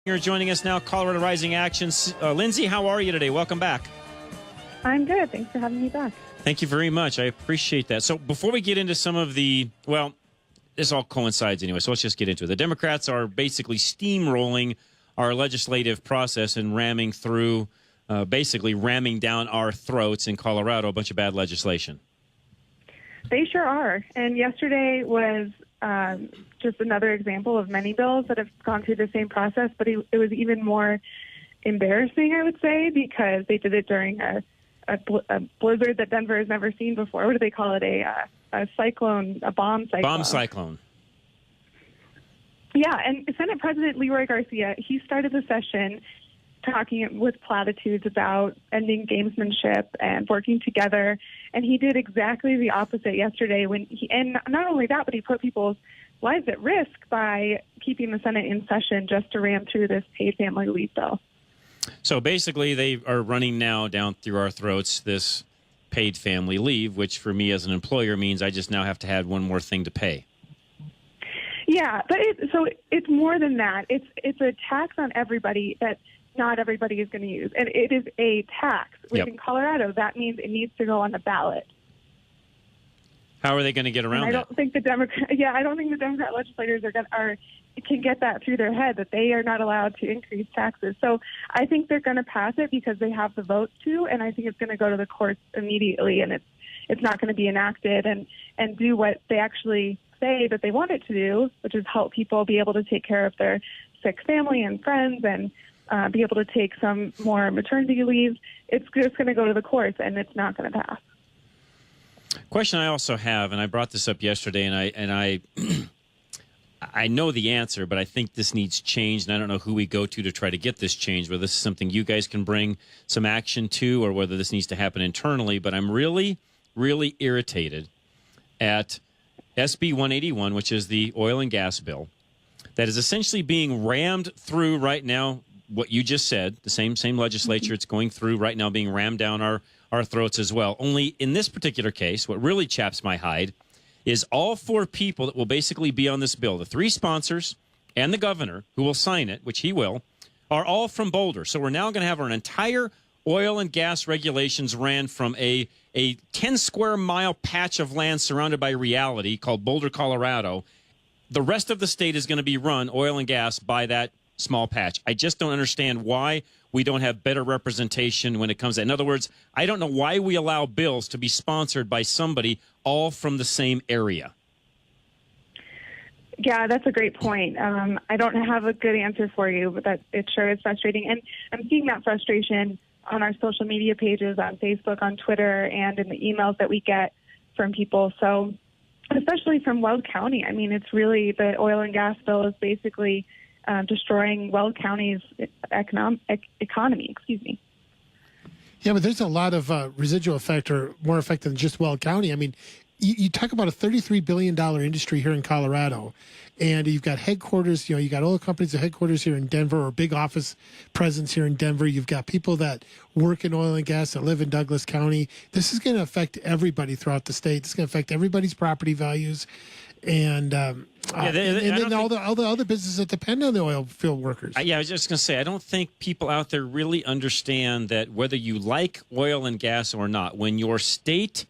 You're joining us now, Colorado Rising Action. Lindsey, how are you today? Welcome back. I'm good. Thanks for having me back. Thank you very much. I appreciate that. So before we get into some of the, well, this all coincides anyway, so let's just get into it. The Democrats are basically steamrolling our legislative process and ramming through, basically ramming down our throats in Colorado a bunch of bad legislation. They sure are. And yesterday was just another example of many bills that have gone through the same process, but it was even more embarrassing, I would say, because they did it during a blizzard that Denver has never seen before. What do they call it? A cyclone, a bomb cyclone. Bomb cyclone. Yeah, and Senate President Leroy Garcia, he started the session talking with platitudes about ending gamesmanship and working together, and he did exactly the opposite yesterday. And not only that, but he put people's lives at risk by keeping the Senate in session just to ram through this paid family leave bill. So basically, they are running now down through our throats this paid family leave, which for me as an employer means I just now have to add one more thing to pay. Yeah, but it's more than that. It's a tax on everybody that not everybody is going to use, and it is a tax. In Colorado, that means it needs to go on the ballot. How are they going to get around that? I don't think the Democrat legislators can get that through their head that they are not allowed to increase taxes. So I think they're going to pass it because they have the votes to, and I think it's going to go to the courts immediately, and it's not going to be enacted and do what they actually say that they want it to do, which is help people be able to take care of their sick family and friends and be able to take some more maternity leave. It's just going to go to the courts, and it's not going to pass. Question I also have, and I brought this up yesterday, and I I know the answer, but I think this needs change, and I don't know who we go to try to get this change, whether this is something you guys can bring some action to or whether this needs to happen internally. But I'm really, really irritated at SB 181, which is the oil and gas bill, that is essentially being rammed through right now, what you just said, the same legislature, it's going through right now, being rammed down our throats as well. Only in this particular case, what really chaps my hide is all four people that will basically be on this bill, the three sponsors and the governor who will sign it, which he will, are all from Boulder. So we're now going to have our entire oil and gas regulations ran from a 10-square-mile patch of land surrounded by reality called Boulder, Colorado. The rest of the state is going to be run, oil and gas, by that small patch. I just don't understand why we don't have better representation when it comes to, in other words, I don't know why we allow bills to be sponsored by somebody all from the same area. Yeah, that's a great point. I don't have a good answer for you, but it sure is frustrating. And I'm seeing that frustration on our social media pages, on Facebook, on Twitter, and in the emails that we get from people. So especially from Weld County. I mean, it's really, the oil and gas bill is basically destroying Weld County's economy. Excuse me. Yeah, but there's a lot of residual effect, or more effect than just Weld County. I mean, you talk about a $33 billion industry here in Colorado, and you've got headquarters, you got oil companies, the headquarters here in Denver, or big office presence here in Denver. You've got people that work in oil and gas that live in Douglas County. This is going to affect everybody throughout the state. It's going to affect everybody's property values. And then all the other businesses that depend on the oil field workers. I was just going to say, I don't think people out there really understand that whether you like oil and gas or not, when your state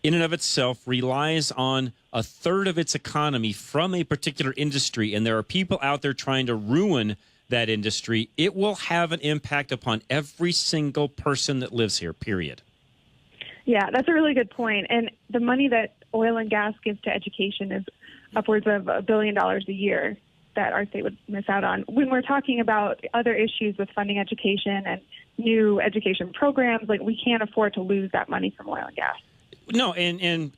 in and of itself relies on a third of its economy from a particular industry, and there are people out there trying to ruin that industry, it will have an impact upon every single person that lives here, period. Yeah, that's a really good point. And the money that oil and gas gives to education is upwards of $1 billion a year that our state would miss out on. When we're talking about other issues with funding education and new education programs, like, we can't afford to lose that money from oil and gas. No, and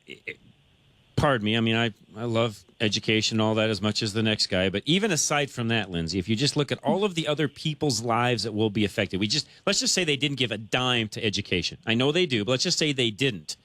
pardon me, I mean, I love education and all that as much as the next guy, but even aside from that, Lindsey, if you just look at all of the other people's lives that will be affected, let's just say they didn't give a dime to education. I know they do, but let's just say they didn't.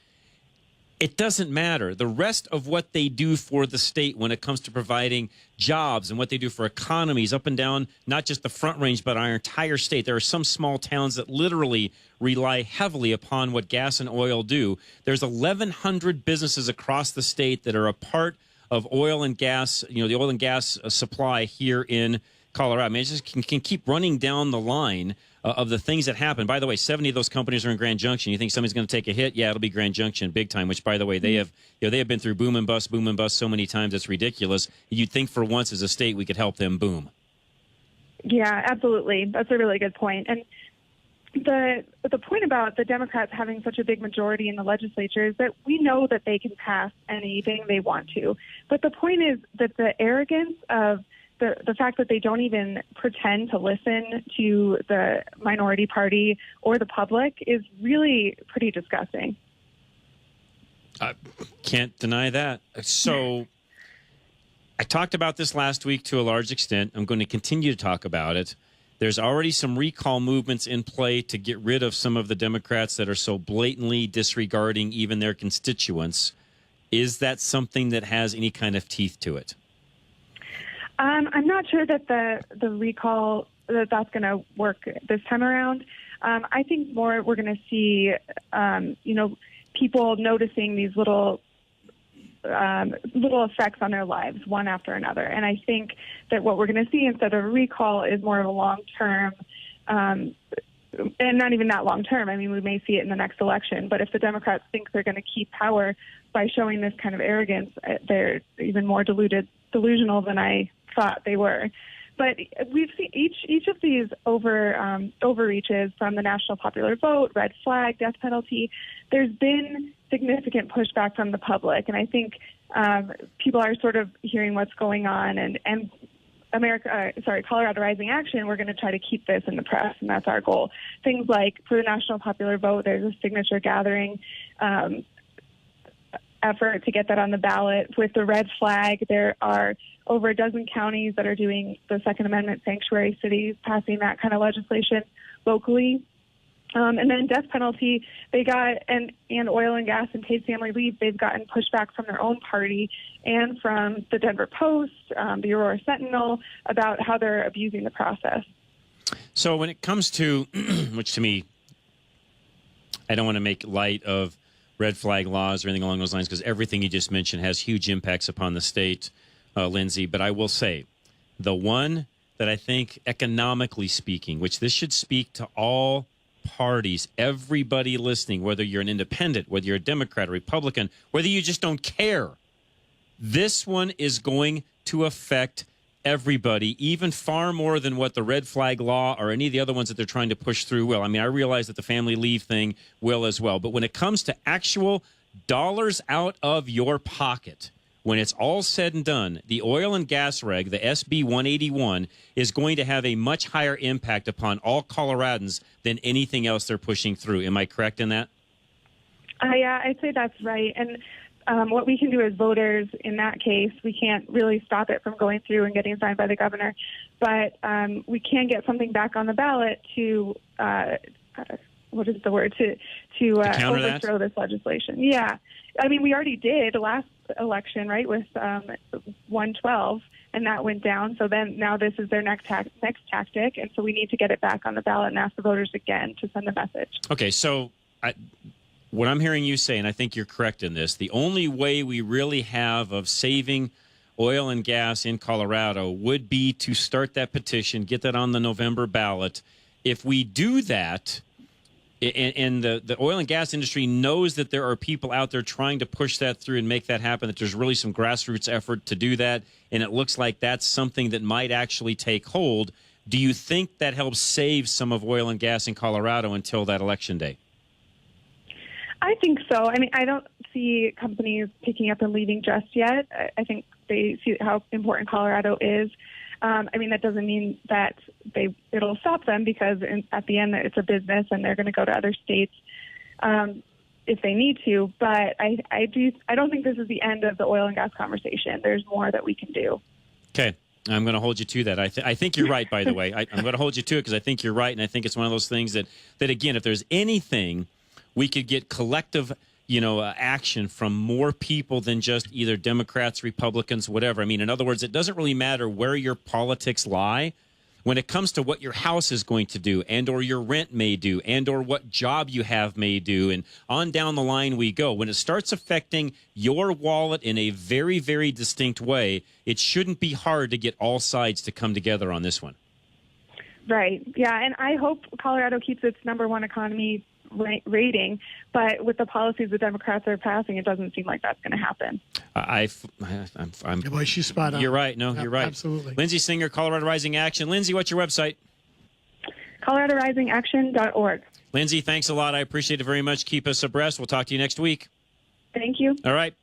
It doesn't matter. The rest of what they do for the state when it comes to providing jobs and what they do for economies up and down, not just the Front Range, but our entire state. There are some small towns that literally rely heavily upon what gas and oil do. There's 1,100 businesses across the state that are a part of oil and gas, the oil and gas supply here in Colorado. I mean, it just can keep running down the line of the things that happen. By the way, 70 of those companies are in Grand Junction. You think somebody's going to take a hit? Yeah, it'll be Grand Junction, big time. Which, by the way, they have been through boom and bust so many times it's ridiculous. You'd think for once as a state we could help them boom. Yeah, absolutely. That's a really good point. And the point about the Democrats having such a big majority in the legislature is that we know that they can pass anything they want to. But the point is that the arrogance of the fact that they don't even pretend to listen to the minority party or the public is really pretty disgusting. I can't deny that. So I talked about this last week to a large extent. I'm going to continue to talk about it. There's already some recall movements in play to get rid of some of the Democrats that are so blatantly disregarding even their constituents. Is that something that has any kind of teeth to it? I'm not sure that the recall, that's going to work this time around. I think more we're going to see, people noticing these little effects on their lives one after another. And I think that what we're going to see instead of a recall is more of a long-term, and not even that long-term. I mean, we may see it in the next election. But if the Democrats think they're going to keep power by showing this kind of arrogance, they're even more delusional than I thought they were. But we've seen each of these overreaches, from the national popular vote, red flag, death penalty. There's been significant pushback from the public, and I think people are sort of hearing what's going on. And Colorado Rising Action, we're going to try to keep this in the press, and that's our goal. Things like for the national popular vote, there's a signature gathering effort to get that on the ballot. With the red flag, there are over a dozen counties that are doing the Second Amendment sanctuary cities, passing that kind of legislation locally. And then death penalty, they got, and oil and gas and paid family leave, they've gotten pushback from their own party and from the Denver Post, the Aurora Sentinel, about how they're abusing the process. So when it comes to, which to me, I don't want to make light of red flag laws or anything along those lines, because everything you just mentioned has huge impacts upon the state, Lindsey. But I will say, the one that I think economically speaking, which this should speak to all parties, everybody listening, whether you're an independent, whether you're a Democrat or Republican, whether you just don't care, this one is going to affect everybody, even far more than what the red flag law or any of the other ones that they're trying to push through will. I mean, I realize that the family leave thing will as well. But when it comes to actual dollars out of your pocket, when it's all said and done, the oil and gas reg, the SB 181, is going to have a much higher impact upon all Coloradans than anything else they're pushing through. Am I correct in that? Yeah, I'd say that's right. And what we can do as voters in that case, we can't really stop it from going through and getting signed by the governor, but we can get something back on the ballot to overthrow this legislation. Yeah. I mean, we already did last election, right, with 112, and that went down. So then now this is their next tactic, and so we need to get it back on the ballot and ask the voters again to send a message. Okay, so what I'm hearing you say, and I think you're correct in this, the only way we really have of saving oil and gas in Colorado would be to start that petition, get that on the November ballot. If we do that, and the oil and gas industry knows that there are people out there trying to push that through and make that happen, that there's really some grassroots effort to do that, and it looks like that's something that might actually take hold, do you think that helps save some of oil and gas in Colorado until that election day? I think so. I mean, I don't see companies picking up and leaving just yet. I think they see how important Colorado is. I mean, that doesn't mean that it'll stop them, because at the end it's a business and they're going to go to other states if they need to. But I don't think this is the end of the oil and gas conversation. There's more that we can do. Okay. I'm going to hold you to that. I think you're right, by the way. I'm going to hold you to it because I think you're right, and I think it's one of those things that again, if there's anything we could get collective, action from more people than just either Democrats, Republicans, whatever. I mean, in other words, it doesn't really matter where your politics lie. when it comes to what your house is going to do and or your rent may do and or what job you have may do, and on down the line we go, when it starts affecting your wallet in a very, very distinct way, it shouldn't be hard to get all sides to come together on this one. Right. Yeah, and I hope Colorado keeps its #1 economy rating, but with the policies the Democrats are passing, it doesn't seem like that's going to happen. Yeah, boy, she's spot on. You're right. No, Yeah, you're right. absolutely. Lindsey Singer, Colorado Rising Action. Lindsey, what's your website? ColoradoRisingAction.org. Lindsey, thanks a lot. I appreciate it very much. Keep us abreast. We'll talk to you next week. Thank you. All right.